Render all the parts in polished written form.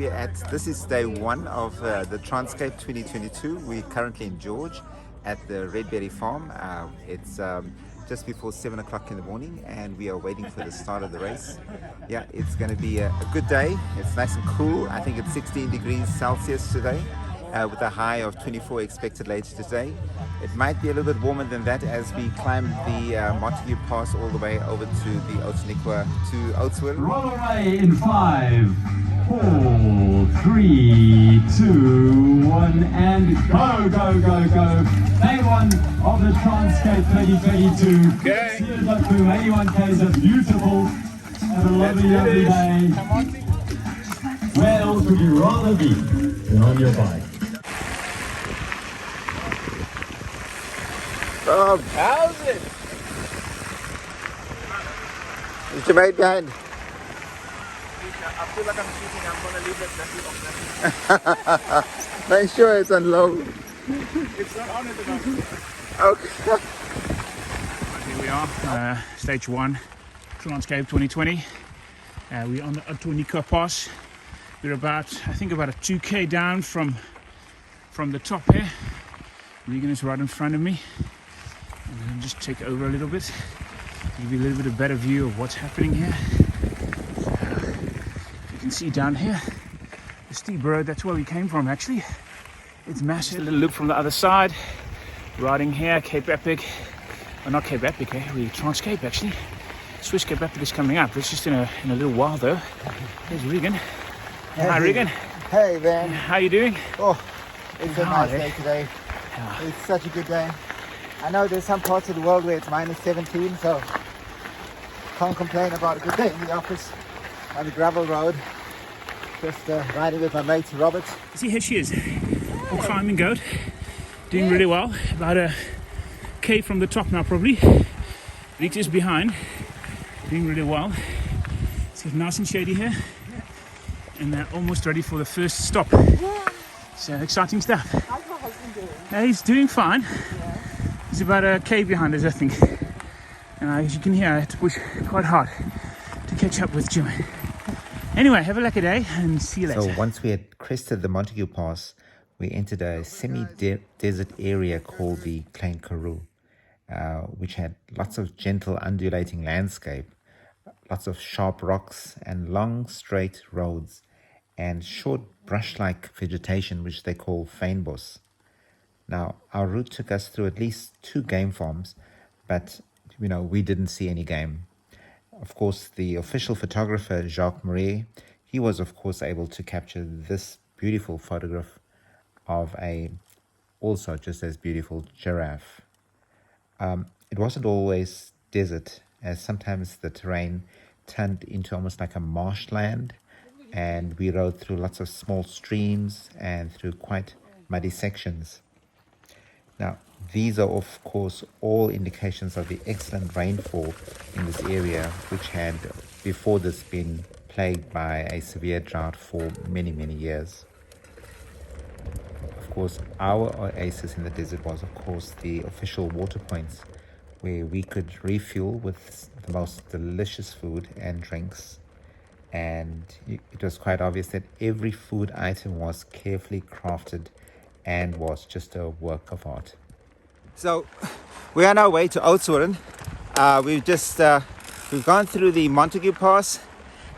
This is day one of the TransCape 2022. We're currently in George at the Redberry Farm. It's just before 7 o'clock in the morning and we are waiting for the start of the race. Yeah, it's going to be a good day. It's nice and cool. I think it's 16 degrees Celsius today with a high of 24 expected later today. It might be a little bit warmer than that as we climb the Montague Pass all the way over to the Ostriches to Oudtshoorn. Roll away in 5, 4, 3, 2, 1, and go, go, go, go. Day one of the TransCape 2022. Okay. Here's up to 81Ks, a beautiful, have a lovely, lovely day. Where else would you rather be than on your bike? How's it? Is your mate behind? I feel like I'm cheating. I'm going to leave it messy. Make sure it's on low. It's not on at the moment. Okay. Here we are, stage one, TransCape 2020. We're on the Oudtshoorn Pass. We're about, I think about a 2k down from the top here. Regan is right in front of me. I'm going to just take over a little bit, give you a little bit of better view of what's happening here. You can see down here, the steep road, that's where we came from actually. It's massive. A little loop from the other side, riding here, Cape Epic, well not Cape Epic, we TransCape actually. Swiss Cape Epic is coming up, it's just in a little while though. There's Regan. Hey, hi Regan. Hey man. How you doing? Oh, it's a Hi. nice day today. It's such a good day. I know there's some parts of the world where it's minus 17, so can't complain about a good day in the office on the gravel road. Just riding with my mate Robert. See, here she is, a climbing goat, doing really well. About a K from the top now probably. Rick is behind, doing really well. It's nice and shady here, and they're almost ready for the first stop. So exciting stuff. How's my husband doing? He's doing fine. Yeah. He's about a K behind us, I think. As you can hear, I had to push quite hard to catch up with Jim. Anyway, have a lucky day and see you later. So once we had crested the Montague Pass, we entered a semi-desert area called the Plain Karoo, which had lots of gentle undulating landscape, lots of sharp rocks and long straight roads and short brush-like vegetation which they call fynbos. Now, our route took us through at least 2 game farms, but we didn't see any game. Of course, the official photographer, Jacques Marais, he was of course able to capture this beautiful photograph of a also just as beautiful giraffe. It wasn't always desert, as sometimes the terrain turned into almost like a marshland, and we rode through lots of small streams and through quite muddy sections. Now, these are of course all indications of the excellent rainfall in this area, which had before this been plagued by a severe drought for many, many years. Of course, our oasis in the desert was of course the official water points where we could refuel with the most delicious food and drinks. And it was quite obvious that every food item was carefully crafted and was just a work of art. So we are on our way to Oudtshoorn. We've gone through the Montague Pass,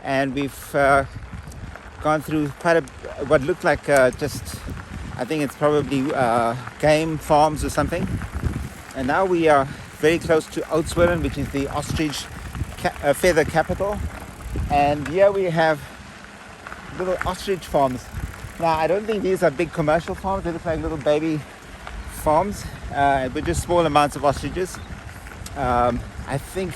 and we've gone through quite what looked like I think it's probably game farms or something. And now we are very close to Oudtshoorn, which is the ostrich feather capital. And here we have little ostrich farms. Now, I don't think these are big commercial farms. They look like little baby farms with just small amounts of ostriches. I think,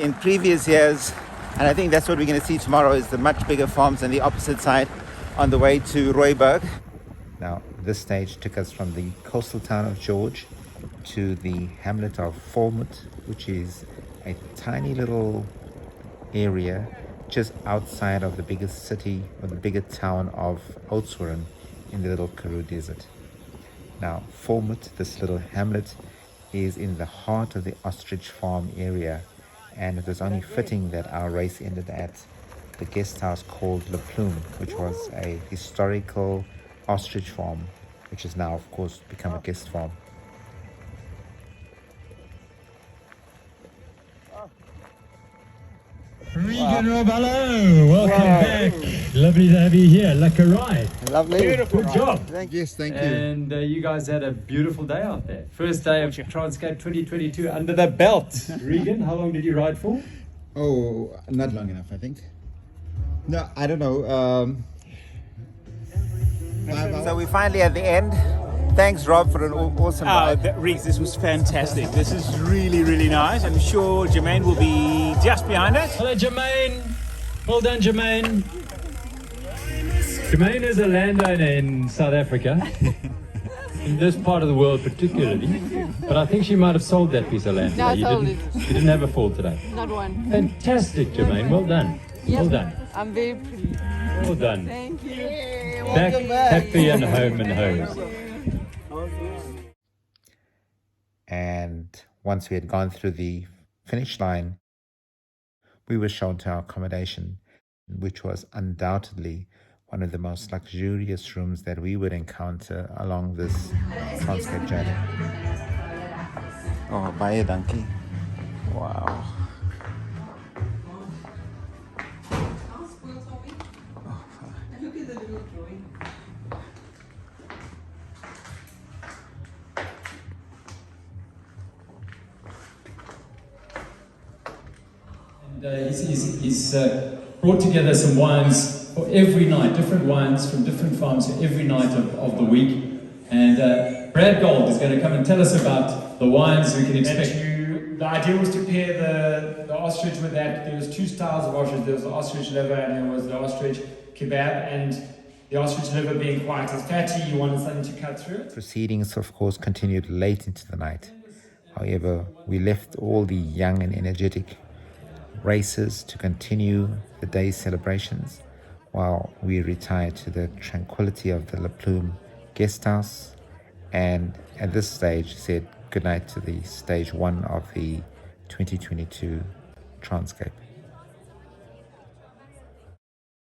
in previous years, and I think that's what we're going to see tomorrow, is the much bigger farms on the opposite side on the way to Rooiberg. Now, this stage took us from the coastal town of George to the Hamlet of Volmoed, which is a tiny little area just outside of the biggest city or the bigger town of Oudtshoorn in the little Karoo desert. Now, Volmoed, this little hamlet, is in the heart of the ostrich farm area, and it was only fitting that our race ended at the guest house called Le Plume, which was a historical ostrich farm, which has now, of course, become a guest farm. Regan Roballo, welcome back. Lovely to have you here. Lakarai. Lovely. Good job. Yes, thank you. And you guys had a beautiful day out there. First day of TransCape 2022 under the belt. Regan, how long did you ride for? Oh, not long enough, I think. No, I don't know. 5 hours. So we're finally at the end. Thanks, Rob, for an awesome ride. Reeks, this was fantastic. This is really, really nice. I'm sure Jermaine will be just behind us. Hello, Jermaine. Well done, Jermaine. Jermaine is a landowner in South Africa, in this part of the world particularly. But I think she might have sold that piece of land. No, I today. sold You didn't have a fall today. Not one. Fantastic, Jermaine. Well done. Well done. I'm very pleased. Well done. Thank you. Back happy and home and hose. And once we had gone through the finish line, we were shown to our accommodation, which was undoubtedly one of the most luxurious rooms that we would encounter along this TransCape journey. Oh, baie dankie. Wow. He's brought together some wines for every night, different wines from different farms for every night of the week. And Brad Gold is going to come and tell us about the wines we can expect. The idea was to pair the ostrich with that. There was two styles of ostrich. There was the ostrich liver and there was the ostrich kebab. And the ostrich liver being quite as fatty, you wanted something to cut through it. Proceedings, of course, continued late into the night. However, we left all the young and energetic racers to continue the day's celebrations while we retired to the tranquility of the Le Plume guest house, and at this stage said goodnight to the stage 1 of the 2022 TransCape.